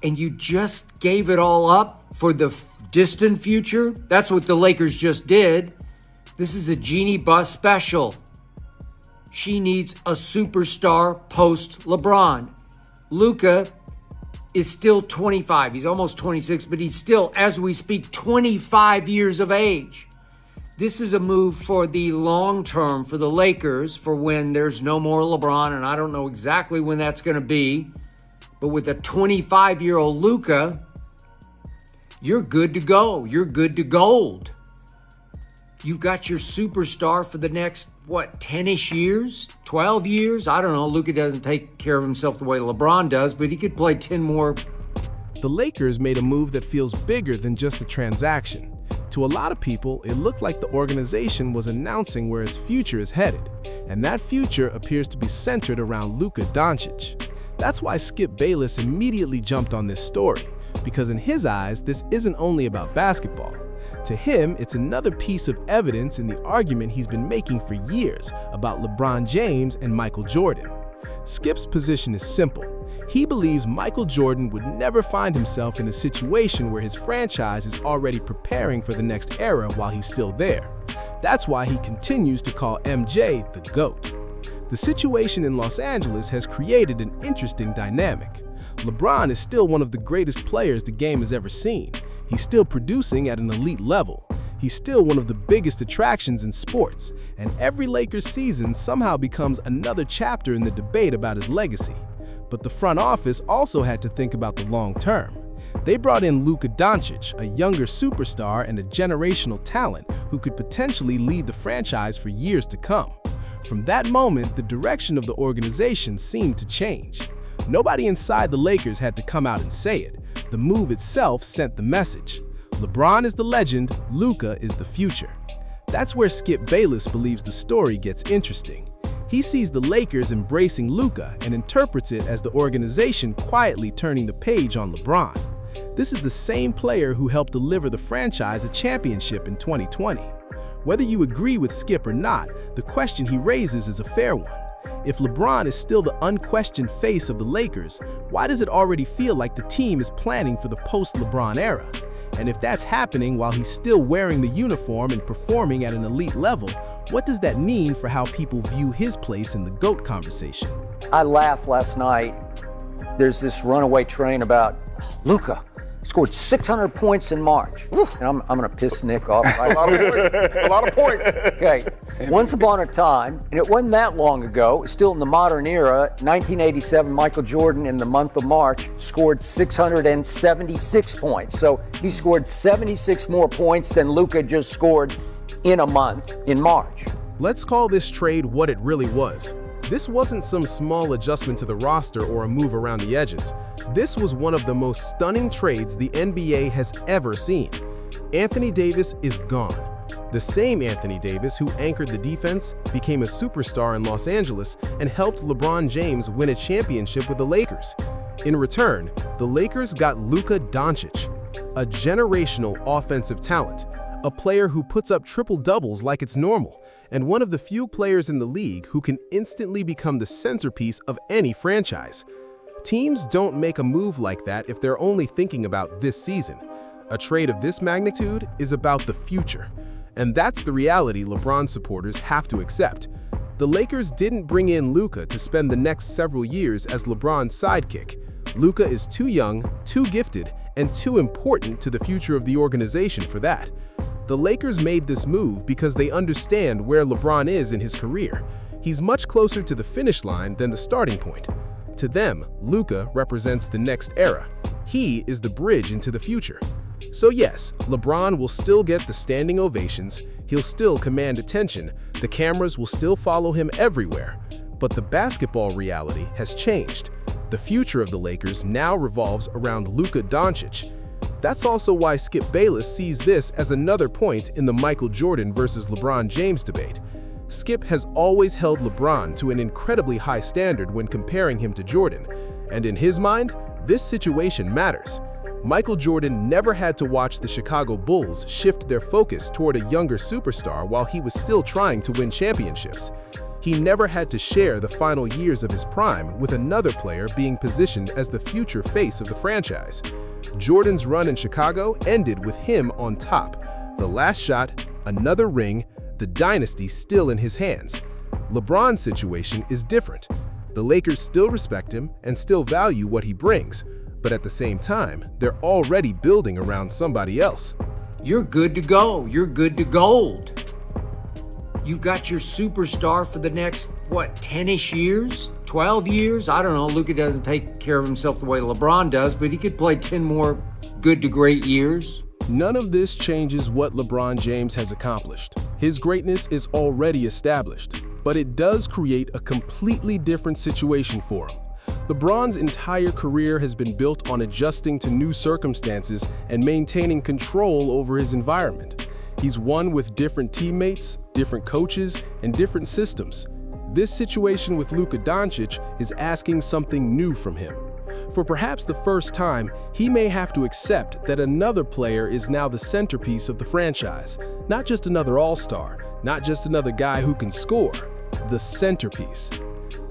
and you just gave it all up for the distant future? That's what the Lakers just did. This is a Genie Bus special. She needs a superstar post-LeBron. Luka is still 25. He's almost 26, but he's still, as we speak, 25 years of age. This is a move for the long term for the Lakers for when there's no more LeBron, and I don't know exactly when that's going to be. But with a 25-year-old Luka, you're good to go. You're good to gold. You've got your superstar for the next, 10-ish years? 12 years? I don't know. Luka doesn't take care of himself the way LeBron does, but he could play 10 more. The Lakers made a move that feels bigger than just a transaction. To a lot of people, it looked like the organization was announcing where its future is headed, and that future appears to be centered around Luka Doncic. That's why Skip Bayless immediately jumped on this story, because in his eyes, this isn't only about basketball. To him, it's another piece of evidence in the argument he's been making for years about LeBron James and Michael Jordan. Skip's position is simple. He believes Michael Jordan would never find himself in a situation where his franchise is already preparing for the next era while he's still there. That's why he continues to call MJ the GOAT. The situation in Los Angeles has created an interesting dynamic. LeBron is still one of the greatest players the game has ever seen. He's still producing at an elite level. He's still one of the biggest attractions in sports, and every Lakers season somehow becomes another chapter in the debate about his legacy. But the front office also had to think about the long term. They brought in Luka Doncic, a younger superstar and a generational talent who could potentially lead the franchise for years to come. From that moment, the direction of the organization seemed to change. Nobody inside the Lakers had to come out and say it. The move itself sent the message. LeBron is the legend, Luka is the future. That's where Skip Bayless believes the story gets interesting. He sees the Lakers embracing Luka and interprets it as the organization quietly turning the page on LeBron. This is the same player who helped deliver the franchise a championship in 2020. Whether you agree with Skip or not, the question he raises is a fair one. If LeBron is still the unquestioned face of the Lakers, why does it already feel like the team is planning for the post-LeBron era? And if that's happening while he's still wearing the uniform and performing at an elite level, what does that mean for how people view his place in the GOAT conversation? I laughed last night. There's this runaway train about Luka scored 600 points in March. And I'm going to piss Nick off. Right? A lot of points. Okay. Once upon a time, and it wasn't that long ago, still in the modern era, 1987, Michael Jordan in the month of March scored 676 points. So he scored 76 more points than Luka just scored in a month in March. Let's call this trade what it really was. This wasn't some small adjustment to the roster or a move around the edges. This was one of the most stunning trades the NBA has ever seen. Anthony Davis is gone. The same Anthony Davis who anchored the defense, became a superstar in Los Angeles, and helped LeBron James win a championship with the Lakers. In return, the Lakers got Luka Doncic, a generational offensive talent, a player who puts up triple-doubles like it's normal, and one of the few players in the league who can instantly become the centerpiece of any franchise. Teams don't make a move like that if they're only thinking about this season. A trade of this magnitude is about the future. And that's the reality LeBron supporters have to accept. The Lakers didn't bring in Luka to spend the next several years as LeBron's sidekick. Luka is too young, too gifted, and too important to the future of the organization for that. The Lakers made this move because they understand where LeBron is in his career. He's much closer to the finish line than the starting point. To them, Luka represents the next era. He is the bridge into the future. So yes, LeBron will still get the standing ovations, he'll still command attention, the cameras will still follow him everywhere. But the basketball reality has changed. The future of the Lakers now revolves around Luka Doncic. That's also why Skip Bayless sees this as another point in the Michael Jordan versus LeBron James debate. Skip has always held LeBron to an incredibly high standard when comparing him to Jordan, and in his mind, this situation matters. Michael Jordan never had to watch the Chicago Bulls shift their focus toward a younger superstar while he was still trying to win championships. He never had to share the final years of his prime with another player being positioned as the future face of the franchise. Jordan's run in Chicago ended with him on top. The last shot, another ring, the dynasty still in his hands. LeBron's situation is different. The Lakers still respect him and still value what he brings, but at the same time, they're already building around somebody else. You're good to go. You're good to gold. You've got your superstar for the next, 10-ish years? 12 years? I don't know. Luka doesn't take care of himself the way LeBron does, but he could play 10 more good to great years. None of this changes what LeBron James has accomplished. His greatness is already established, but it does create a completely different situation for him. LeBron's entire career has been built on adjusting to new circumstances and maintaining control over his environment. He's won with different teammates, different coaches, and different systems. This situation with Luka Doncic is asking something new from him. For perhaps the first time, he may have to accept that another player is now the centerpiece of the franchise. Not just another all-star, not just another guy who can score. The centerpiece.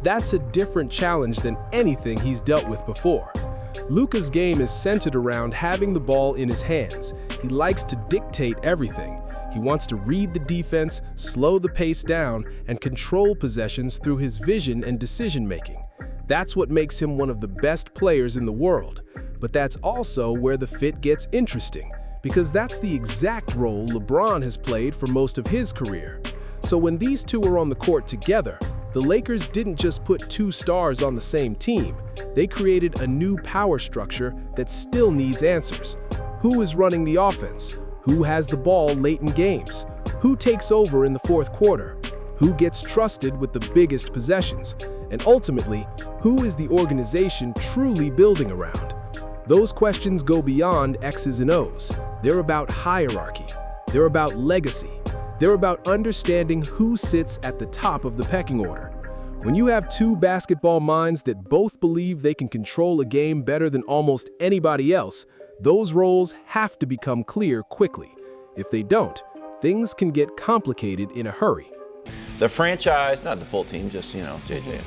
That's a different challenge than anything he's dealt with before. Luka's game is centered around having the ball in his hands. He likes to dictate everything. He wants to read the defense, slow the pace down, and control possessions through his vision and decision-making. That's what makes him one of the best players in the world. But that's also where the fit gets interesting, because that's the exact role LeBron has played for most of his career. So when these two are on the court together, the Lakers didn't just put two stars on the same team. They created a new power structure that still needs answers. Who is running the offense? Who has the ball late in games? Who takes over in the fourth quarter? Who gets trusted with the biggest possessions? And ultimately, who is the organization truly building around? Those questions go beyond X's and O's. They're about hierarchy. They're about legacy. They're about understanding who sits at the top of the pecking order. When you have two basketball minds that both believe they can control a game better than almost anybody else, those roles have to become clear quickly. If they don't, things can get complicated in a hurry. The franchise, not the full team, just, JJ.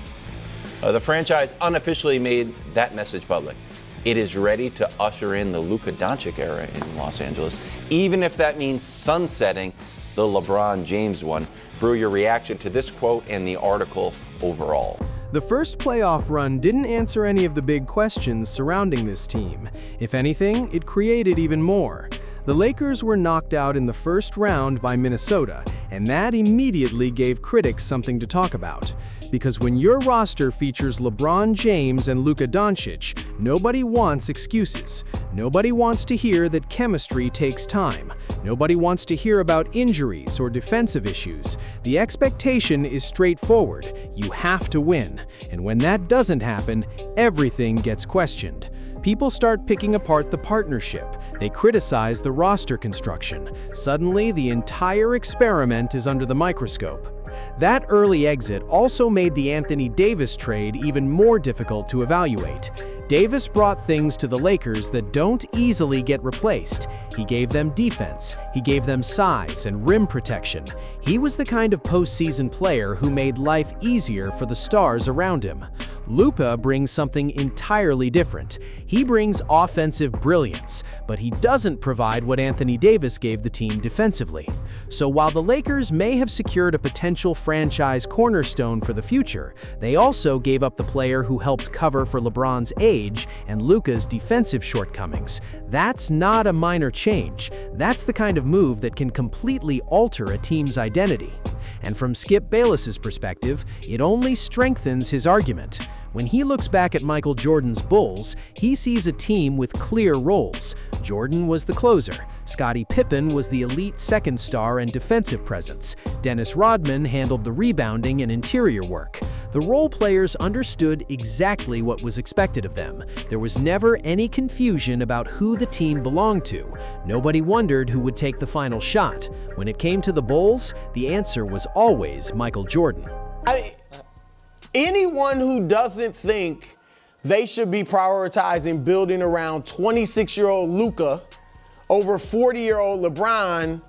The franchise unofficially made that message public. It is ready to usher in the Luka Doncic era in Los Angeles, even if that means sunsetting the LeBron James one. Brew, your reaction to this quote and the article overall. The first playoff run didn't answer any of the big questions surrounding this team. If anything, it created even more. The Lakers were knocked out in the first round by Minnesota, and that immediately gave critics something to talk about. Because when your roster features LeBron James and Luka Doncic, nobody wants excuses. Nobody wants to hear that chemistry takes time. Nobody wants to hear about injuries or defensive issues. The expectation is straightforward. You have to win. And when that doesn't happen, everything gets questioned. People start picking apart the partnership. They criticize the roster construction. Suddenly, the entire experiment is under the microscope. That early exit also made the Anthony Davis trade even more difficult to evaluate. Davis brought things to the Lakers that don't easily get replaced. He gave them defense, he gave them size and rim protection. He was the kind of postseason player who made life easier for the stars around him. Luka brings something entirely different. He brings offensive brilliance, but he doesn't provide what Anthony Davis gave the team defensively. So while the Lakers may have secured a potential franchise cornerstone for the future, they also gave up the player who helped cover for LeBron's age and Luka's defensive shortcomings. That's not a minor change. That's the kind of move that can completely alter a team's identity. And from Skip Bayless's perspective, it only strengthens his argument. When he looks back at Michael Jordan's Bulls, he sees a team with clear roles. Jordan was the closer. Scottie Pippen was the elite second star and defensive presence. Dennis Rodman handled the rebounding and interior work. The role players understood exactly what was expected of them. There was never any confusion about who the team belonged to. Nobody wondered who would take the final shot. When it came to the Bulls, the answer was always Michael Jordan. Anyone who doesn't think they should be prioritizing building around 26-year-old Luka over 40-year-old LeBron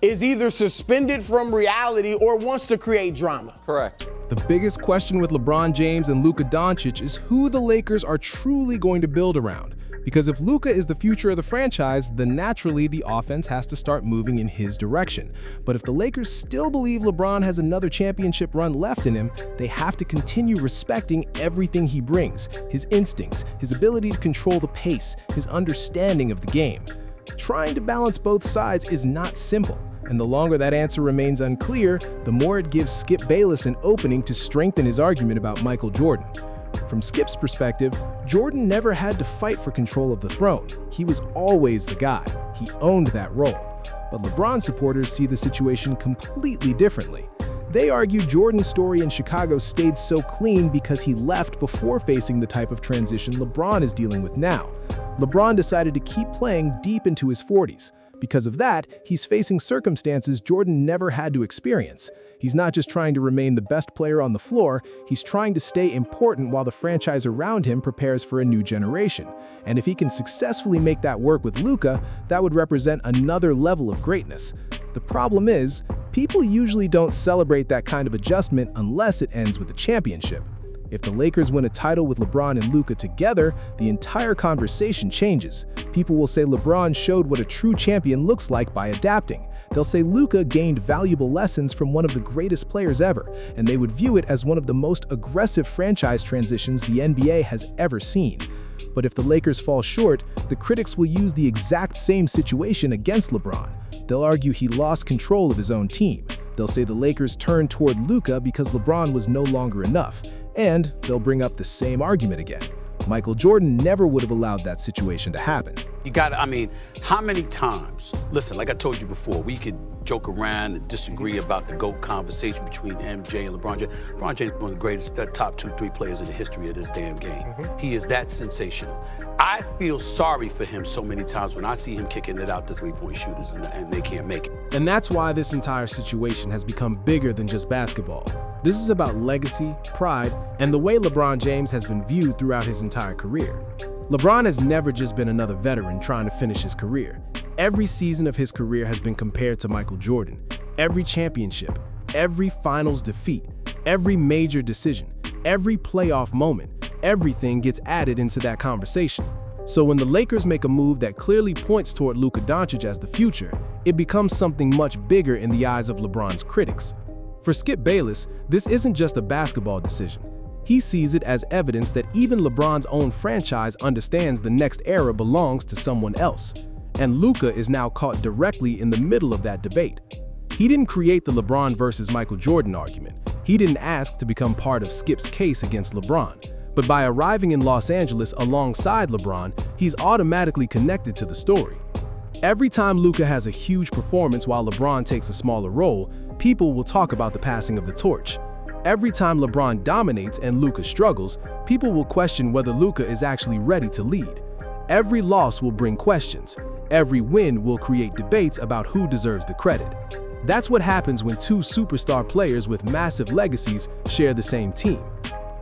is either suspended from reality or wants to create drama. Correct. The biggest question with LeBron James and Luka Doncic is who the Lakers are truly going to build around. Because if Luka is the future of the franchise, then naturally the offense has to start moving in his direction. But if the Lakers still believe LeBron has another championship run left in him, they have to continue respecting everything he brings, his instincts, his ability to control the pace, his understanding of the game. Trying to balance both sides is not simple, and the longer that answer remains unclear, the more it gives Skip Bayless an opening to strengthen his argument about Michael Jordan. From Skip's perspective, Jordan never had to fight for control of the throne. He was always the guy. He owned that role. But LeBron supporters see the situation completely differently. They argue Jordan's story in Chicago stayed so clean because he left before facing the type of transition LeBron is dealing with now. LeBron decided to keep playing deep into his 40s. Because of that, he's facing circumstances Jordan never had to experience. He's not just trying to remain the best player on the floor, he's trying to stay important while the franchise around him prepares for a new generation. And if he can successfully make that work with Luka, that would represent another level of greatness. The problem is, people usually don't celebrate that kind of adjustment unless it ends with a championship. If the Lakers win a title with LeBron and Luka together, the entire conversation changes. People will say LeBron showed what a true champion looks like by adapting. They'll say Luka gained valuable lessons from one of the greatest players ever, and they would view it as one of the most aggressive franchise transitions the NBA has ever seen. But if the Lakers fall short, the critics will use the exact same situation against LeBron. They'll argue he lost control of his own team. They'll say the Lakers turned toward Luka because LeBron was no longer enough. And they'll bring up the same argument again. Michael Jordan never would have allowed that situation to happen. How many times, listen, like I told you before, we could joke around and disagree about the GOAT conversation between MJ and LeBron James. LeBron James is one of the greatest, top 2-3 players in the history of this damn game. He is that sensational. I feel sorry for him so many times when I see him kicking it out to three-point shooters and they can't make it. And that's why this entire situation has become bigger than just basketball. This is about legacy, pride, and the way LeBron James has been viewed throughout his entire career. LeBron has never just been another veteran trying to finish his career. Every season of his career has been compared to Michael Jordan. Every championship, every finals defeat, every major decision, every playoff moment, everything gets added into that conversation. So when the Lakers make a move that clearly points toward Luka Doncic as the future, it becomes something much bigger in the eyes of LeBron's critics. For Skip Bayless, this isn't just a basketball decision. He sees it as evidence that even LeBron's own franchise understands the next era belongs to someone else. And Luka is now caught directly in the middle of that debate. He didn't create the LeBron versus Michael Jordan argument. He didn't ask to become part of Skip's case against LeBron. But by arriving in Los Angeles alongside LeBron, he's automatically connected to the story. Every time Luka has a huge performance while LeBron takes a smaller role, people will talk about the passing of the torch. Every time LeBron dominates and Luka struggles, people will question whether Luka is actually ready to lead. Every loss will bring questions. Every win will create debates about who deserves the credit. That's what happens when two superstar players with massive legacies share the same team.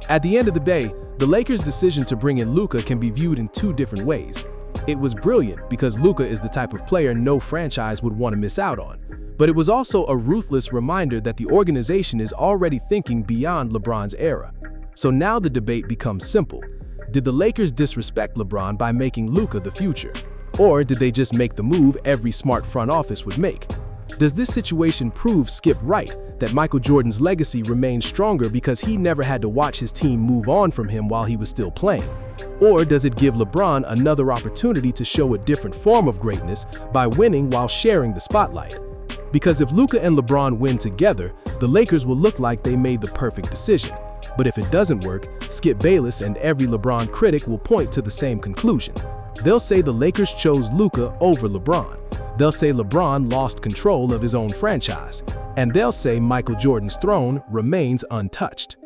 At the end of the day, the Lakers' decision to bring in Luka can be viewed in two different ways. It was brilliant because Luka is the type of player no franchise would want to miss out on. But it was also a ruthless reminder that the organization is already thinking beyond LeBron's era. So now the debate becomes simple. Did the Lakers disrespect LeBron by making Luka the future? Or did they just make the move every smart front office would make? Does this situation prove Skip right, that Michael Jordan's legacy remains stronger because he never had to watch his team move on from him while he was still playing? Or does it give LeBron another opportunity to show a different form of greatness by winning while sharing the spotlight? Because if Luka and LeBron win together, the Lakers will look like they made the perfect decision. But if it doesn't work, Skip Bayless and every LeBron critic will point to the same conclusion. They'll say the Lakers chose Luka over LeBron. They'll say LeBron lost control of his own franchise. And they'll say Michael Jordan's throne remains untouched.